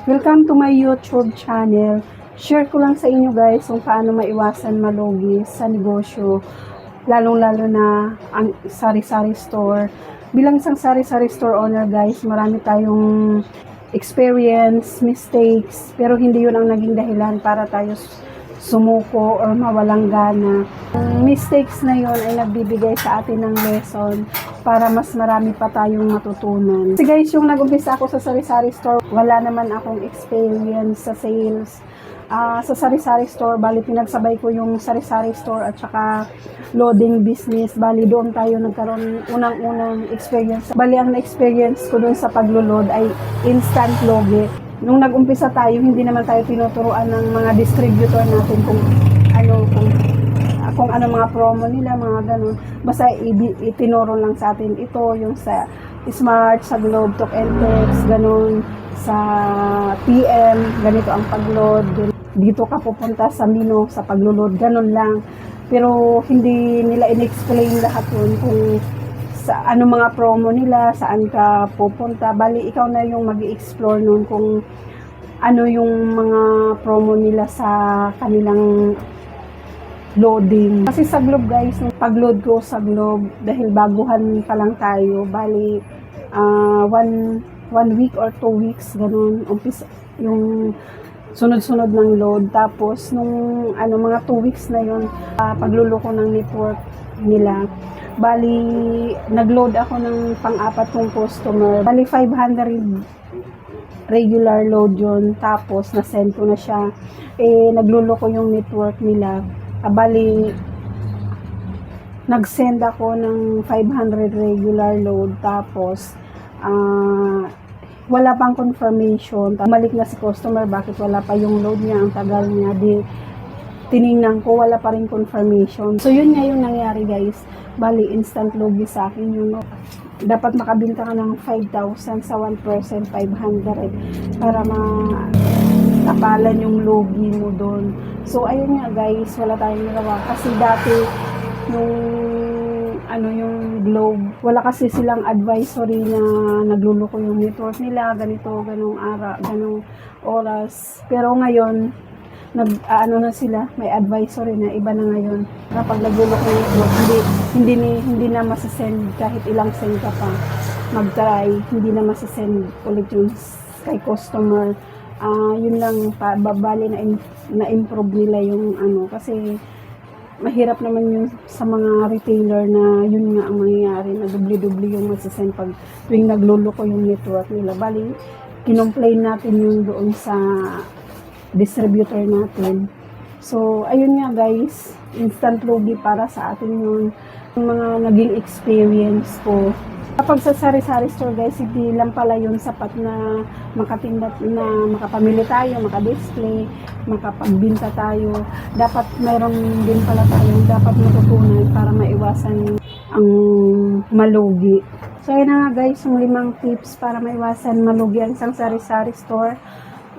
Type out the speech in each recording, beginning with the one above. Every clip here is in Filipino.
Welcome to my YouTube channel. Share ko lang sa inyo guys kung paano maiwasan malugi sa negosyo, lalong-lalo na ang sari-sari store. Bilang isang sari-sari store owner guys, marami tayong experience, mistakes, pero hindi yun ang naging dahilan para tayo sumuko or mawalang gana. Ang mistakes na yon ay nagbibigay sa atin ng lesson para mas marami pa tayong matutunan. Kasi guys, yung nag-umpisa ako sa sari-sari store, wala naman akong experience sa sales. Sa sari-sari store, bali pinagsabay ko yung sari-sari store at saka loading business. Bali doon tayo nagkaroon unang-unang experience. Bali ang na-experience ko doon sa paglo-load ay instant logi. Nung nag-umpisa tayo, hindi naman tayo tinuturuan ng mga distributor natin kung ano mga promo nila, mga ganun. Basta itinuro lang sa atin ito, yung sa Smart, sa Globe, Talk and Text, ganun. Sa PM, ganito ang pag-load. Dito ka pupunta sa Mino, sa paglo-load, ganun lang. Pero hindi nila in-explain lahat yun kung sa ano mga promo nila, saan ka pupunta. Bali, ikaw na yung mag-i-explore nun kung ano yung mga promo nila sa kanilang loading. Kasi sa Globe guys, nung pag-load ko sa Globe, dahil baguhan pa lang tayo, bali one week or 2 weeks, ganun, umpisa yung sunod-sunod ng load. Tapos, nung mga 2 weeks na yun, pagluloko ng network nila, bali, nag-load ako ng pang-apat kong customer. Bali, 500 regular load yun. Tapos, na-send ko na siya. Nagluloko yung network nila. Bali, nag-send ako ng 500 regular load. Tapos, wala pang confirmation. Bumalik na si customer, bakit wala pa yung load niya, ang tagal niya. Tiningnan ko, wala pa rin confirmation. So, yun nga yung nangyari guys. Bali, instant logi sa akin yun. Dapat makabinta ka ng 5,000 sa 1%, 500 para makapalan yung logi mo doon. So, ayun nga guys, wala tayong nagawa. Kasi dati, yung Globe, wala kasi silang advisory na nagluloko yung network nila, ganito, ganong oras. Pero ngayon, na sila, may advisory na, iba na ngayon. Kapag nagluloko yung network, hindi na masasend kahit ilang send ka pa mag-try, hindi na masasend ulit yung kay customer. Yun lang, babali na-improve nila yung kasi mahirap naman yung sa mga retailer na yun nga ang mangyayari, na dubli-dubli yung masasend pag tuwing nagluloko yung network nila. Bali, kinomplain natin yung doon sa distributor natin. So, ayun nga guys, instant logi para sa atin yun. Yung mga naging experience ko. Kapag sa sari-sari store guys, hindi lang pala yun sapat na makatinda, na makapamili tayo, makadisplay, makapagbinta tayo. Dapat mayroon din pala tayo dapat matutunan para maiwasan ang malugi. So ayun na nga guys, yung 5 tips para maiwasan malugi ang isang sari-sari store.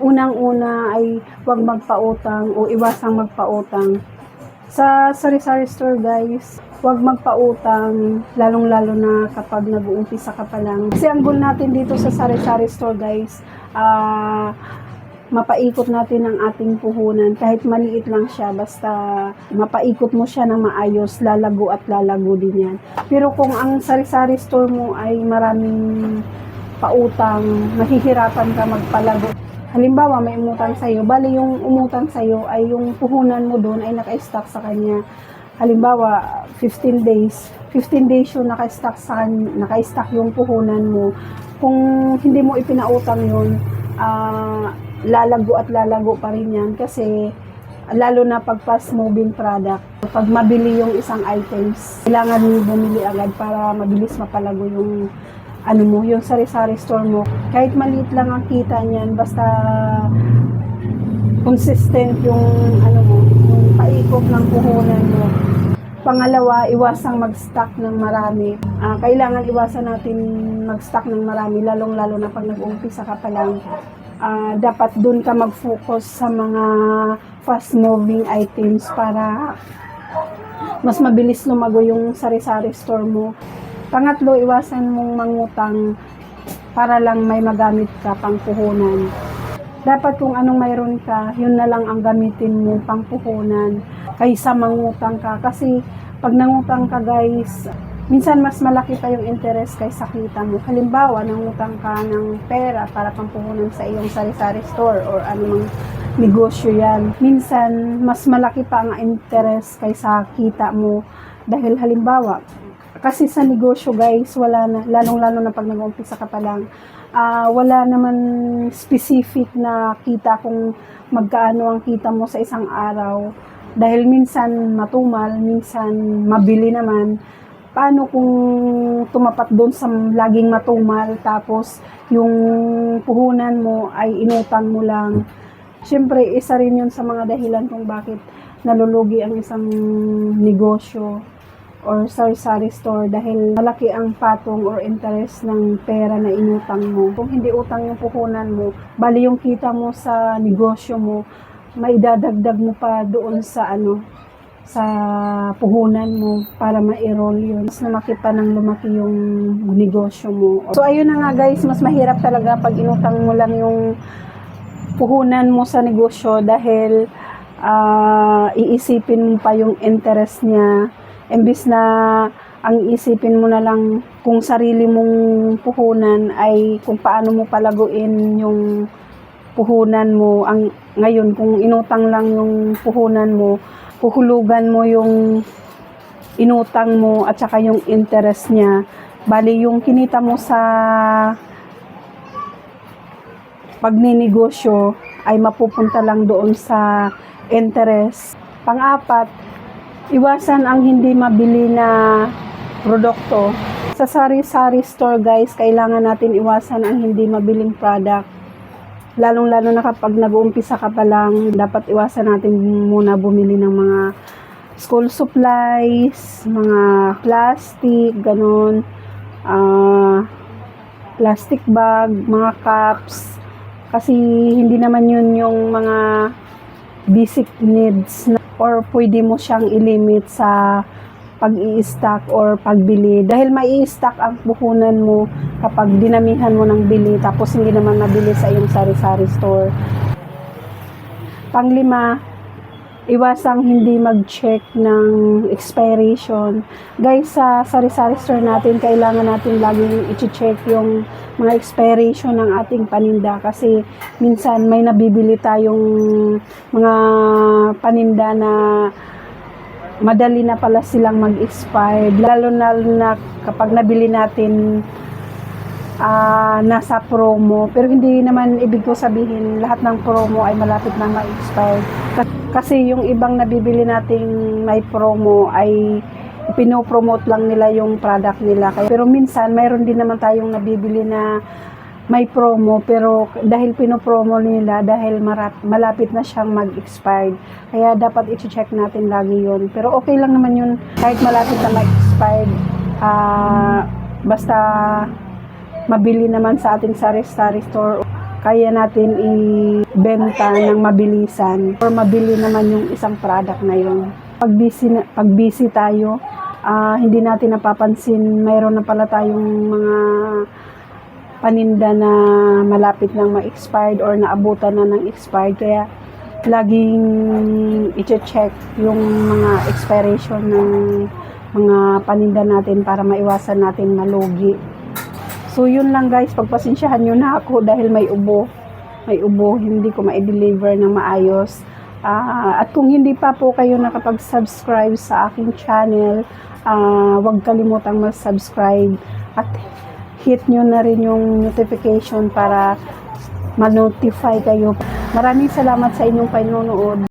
Unang-una ay huwag magpautang o iwasang magpautang. Sa sari-sari store guys, huwag magpautang, lalong-lalo na kapag nag-uumpisa ka pa lang. Kasi ang goal natin dito sa sari-sari store guys, mapaikot natin ang ating puhunan. Kahit maliit lang siya, basta mapaikot mo siya ng maayos, lalago at lalago din yan. Pero kung ang sari-sari store mo ay maraming pautang, mahihirapan ka magpalago. Halimbawa, may umutang sa'yo, bali yung umutang sa'yo ay yung puhunan mo doon ay naka-stock sa kanya. Halimbawa, 15 days yung naka-stock yung puhunan mo. Kung hindi mo ipinautang yun, lalago at lalago pa rin yan. Kasi, lalo na pag fast moving product, pag mabili yung isang items, kailangan bumili agad para mabilis mapalago yung yung sari-sari store mo. Kahit maliit lang ang kita niyan, basta consistent yung yung paikot ng puhunan mo. Pangalawa, iwasang mag-stock ng marami. Kailangan iwasan natin mag-stock ng marami, lalong-lalo na pag nag-umpisa ka pa lang. Dapat dun ka mag-focus sa mga fast-moving items para mas mabilis lumago yung sari-sari store mo. Pangatlo, iwasan mong mangutang para lang may magamit ka pang puhunan. Dapat kung anong mayroon ka, yun na lang ang gamitin mo pang puhunan kaysa mangutang ka. Kasi pag nangutang ka guys, minsan mas malaki pa yung interest kaysa kita mo. Halimbawa, nangutang ka ng pera para pampuhunan sa iyong sari-sari store or anumang negosyo yan. Minsan, mas malaki pa ang interest kaysa kita mo. Dahil halimbawa, kasi sa negosyo guys, wala na, lalong-lalo na pag nag-umpisa ka pa lang, wala naman specific na kita kung magkaano ang kita mo sa isang araw. Dahil minsan matumal, minsan mabili naman. Paano kung tumapat doon sa laging matumal tapos yung puhunan mo ay inutang mo lang? Siyempre, isa rin yun sa mga dahilan kung bakit nalulugi ang isang negosyo or sari-sari store dahil malaki ang patong or interest ng pera na inutang mo. Kung hindi utang yung puhunan mo, bali yung kita mo sa negosyo mo, maidadagdag mo pa doon sa sa puhunan mo para ma-enroll yun. Mas lumaki pa ng lumaki yung negosyo mo. So ayun na nga guys, mas mahirap talaga pag inutang mo lang yung puhunan mo sa negosyo dahil iisipin mo pa yung interest niya. Imbis na ang isipin mo na lang kung sarili mong puhunan ay kung paano mo palaguin yung puhunan mo. Ngayon, kung inutang lang yung puhunan mo, puhulugan mo yung inutang mo at saka yung interest niya. Bali, yung kinita mo sa pagninegosyo ay mapupunta lang doon sa interest. Pang-apat, iwasan ang hindi mabili na produkto. Sa sari-sari store guys, kailangan natin iwasan ang hindi mabiling product. Lalong-lalo na kapag nag-uumpisa ka pa lang, dapat iwasan natin muna bumili ng mga school supplies, mga plastic, ganun, plastic bag, mga cups. Kasi hindi naman yun yung mga basic needs na, or pwede mo siyang ilimit sa pag-i-stock or pagbili. Dahil may i-stock ang puhunan mo kapag dinamihan mo ng bili tapos hindi naman nabili sa iyong sari-sari store. Panglima, iwasang hindi mag-check ng expiration. Guys, sa sari-sari store natin, kailangan natin laging i-check yung mga expiration ng ating paninda kasi minsan may nabibili tayong mga paninda na madali na pala silang mag-expire, lalo na kapag nabili natin nasa promo. Pero hindi naman ibig ko sabihin lahat ng promo ay malapit na ma-expire. Kasi yung ibang nabibili nating may promo ay pinopromote lang nila yung product nila. Pero minsan mayroon din naman tayong nabibili na may promo pero dahil pinopromo nila dahil malapit na siyang mag-expired. Kaya dapat i-check natin lagi yun. Pero okay lang naman yun kahit malapit na mag-expired. Basta mabili naman sa ating sari-sari store, kaya natin ibenta ng mabilisan or mabili naman yung isang product na yun. Pag busy tayo, hindi natin napapansin mayroon na pala tayong mga paninda na malapit nang ma-expired or naabutan na ng expired. Kaya laging i-check yung mga expiration ng mga paninda natin para maiwasan natin malugi. So yun lang guys, pagpasensyahan nyo na ako dahil may ubo, hindi ko ma-deliver ng maayos. At kung hindi pa po kayo nakapag-subscribe sa aking channel, huwag kalimutang mag-subscribe at hit nyo na rin yung notification para ma-notify kayo. Maraming salamat sa inyong panonood.